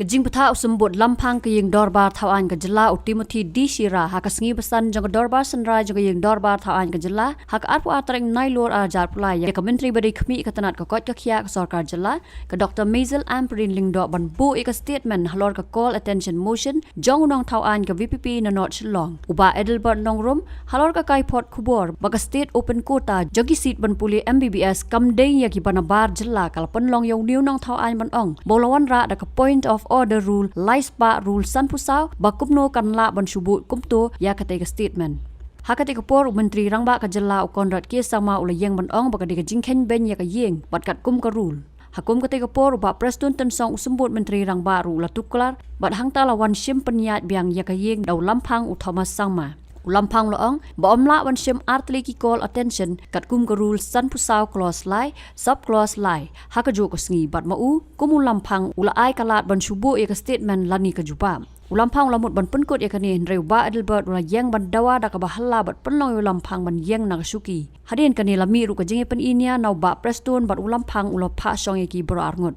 Kejingpatha usembut Lamphang ke ïeng dorbar thawan ke jela Timothy D Shira hak sengi besan jang dorbar senrai jang ïeng dorbar thawan ke jela hak arpu atreng nailor ajar pulai ya ke menteri badi khmi ke tanat ke kot ke khia ke sarkar jela ke Dr. Mazel Amperin Lingdo ban bu ik statement halor ke call attention motion jong unong thawan ke VPP na not Shillong Bah Adelbert nongrum halor ke kai pot kubor bag state open quota jogi seat ban puli MBBS kam dei ya ki banabar jela kal penlong yong niu nong thawan ban ong bolawan ra da ke point of order rule laispa rule san pusau bakupno kanla ban subut kumto ya katega statement hakati kapor menteri rangba ka jela ukondrat ke sama ula ïeng ban ong bakadi ka jingkhen ben ya ka ïeng batkat kum ka rule hakum katega por ba preston ten song usembut menteri rangba ru la tuklar bat hangta lawan sim penyat biang ya ka ïeng dau Lamphang u Thomas sangma Lamphang loong ba omla wan sim artli ki call attention kat kum ka rule san pusau clause lai sub clause lai hakajo ko sngi bat mau kumu Lamphang ula ai kalat ban subu ya ka statement lani ka jupam Lamphang lamut ban penkut ya kani reu Bah Adelbert ula ïeng ban dawa da ka bahalla bat penlong Lamphang ban ïeng na shuki hadin kani lami ru ka jinge pen inia nau ba preston bat Lamphang ula pha song ki bro arngut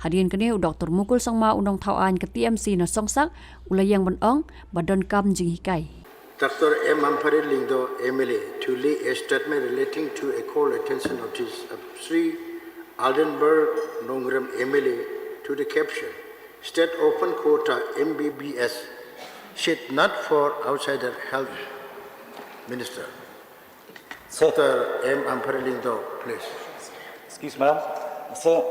hadin kani Dr. Mukul sangma unong thawan ke TMC na songsak ula ïeng ban ong badon kam jing hikai Dr. M. Amperin Lingdo, MLA, to lay a statement relating to a call attention notice of Sri Aldenberg Nongram MLA to the caption, State Open Quota MBBS, shit not for outsider health minister. Sir, Dr. M. Amperin Lingdo, please. excuse madam. Sir,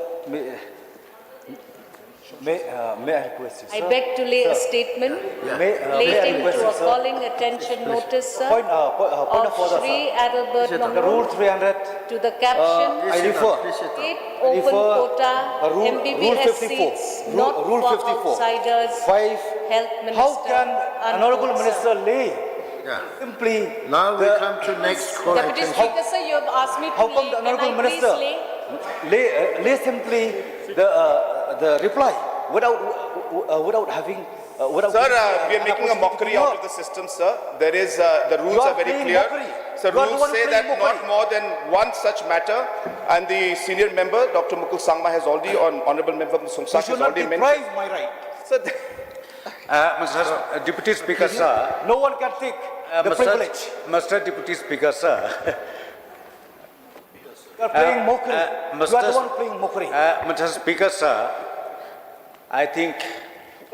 may I request you, sir? I beg to lay a statement relating to a calling attention notice, sir, Point of order, Shri sir. Adelbert The Nongrum rule 300. to the caption, I refer. state open quota MBBS seats not Rule for 54. outsiders, 5. health minister. How can an honorable unquote, minister sir. lay Yeah. simply? Now we come to next call Deputy attention. Speaker, sir, you have asked me to How come lay. the Can I honorable please minister lay? lay simply the reply without having without? Sir, we are making a mockery out of the system, sir. There is the rules are very clear. So rules say that not more than one such matter, and the senior member, Dr. Mukul Sangma, has already, Honourable Member Songsak has already mentioned. My right. Sir, Mr. Deputy Speaker, sir. No one can take the privilege. Mr. Deputy Speaker, sir. You are playing mockery. You are the one playing mockery. Mr. Speaker, sir, I think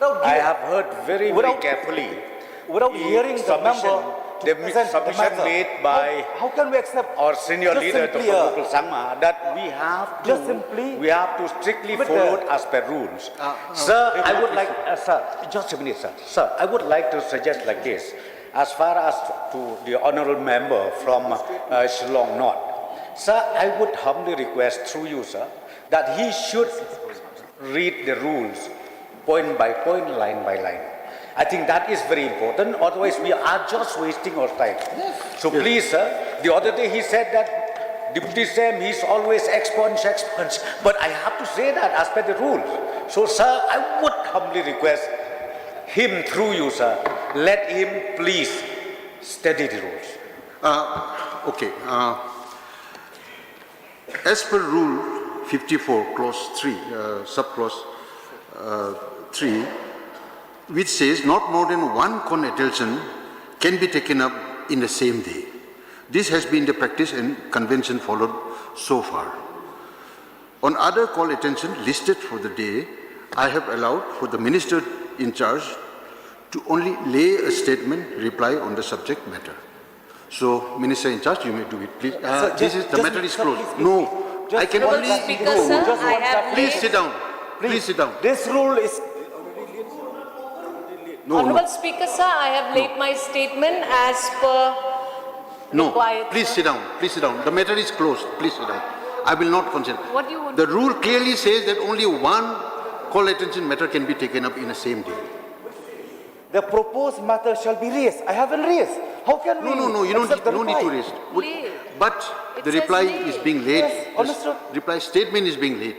I have heard very carefully without hearing the member. The submission made by how can we accept our senior just leader, simply, Dr. Mukul Sangma, that we have to strictly follow as per rules. Sir, I would like, sir, just a minute, sir. Sir, I would like to suggest like this. As far as to the honourable member from Shillong North, sir, I would humbly request through you, sir, that he should read the rules point by point, line by line. I think that is very important, otherwise we are just wasting our time. So please, sir, the other day he said that Deputy Sam, he's always expunge, but I have to say that as per the rules. So sir, I would humbly request him through you, sir, let him please study the rules. Okay. As per Rule 54, Clause 3, Subclause 3, which says not more than one call attention can be taken up in the same day. This has been the practice and convention followed so far. On other call attention listed for the day, I have allowed for the minister in charge to only lay a statement, reply on the subject matter. So, Minister in charge, you may do it, please. The matter is closed. No, I can only... Speaker, sir, I have Please laid- sit down. Please sit down. This rule is Honourable Speaker, sir, I have laid my statement as per required. Please sit down. Please sit down. The matter is closed. Please sit down. I will not consent. What do you want? The rule clearly says that only one call attention matter can be taken up in the same day. the proposed matter shall be raised. I haven't raised. How can we? No, you don't accept the need to reply? raise. Lay. But It the says reply lay. is being laid. Yes, understood. The reply statement is being laid.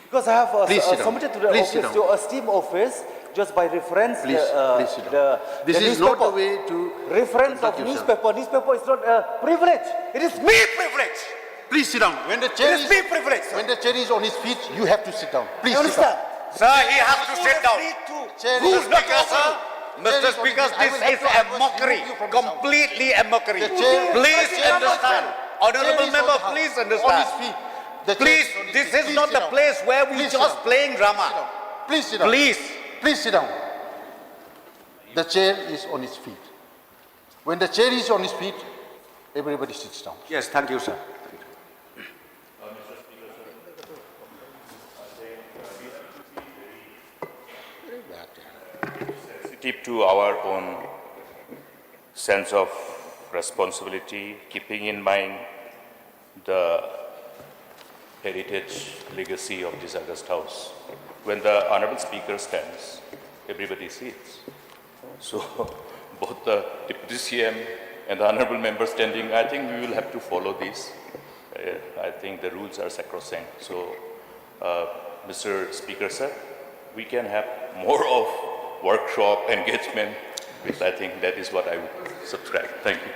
Because I have Please sit down. submitted to the Please sit office, down. to a steam office, just by reference. Please sit down. This is not a way to reference of conduct yourself. newspaper. Newspaper is not a privilege. It is me privilege. Please sit down. When the chair It is me privilege. when the chair is on his feet, you have to sit down. Please I sit down. understand. Sir, he has to sit down. Chair, Mr. is not Speaker, sir. Mr. Speaker, this is a mockery. Completely a mockery. Please understand. Honorable member, please understand. Please, this is not the place where we just playing drama. Please sit down. Please. Please sit down. The chair is on its feet. When the chair is on its feet, everybody sits down. Yes, thank you, sir. Sensitive to our own sense of responsibility, keeping in mind the heritage legacy of this August House. When the Honorable Speaker stands, everybody sits. So both the Deputy CM and the Honorable Member standing, I think we will have to follow this. I think the rules are sacrosanct. So, Mr. Speaker, sir, we can have more of workshop engagement, which I think that is what I would subscribe. Thank you.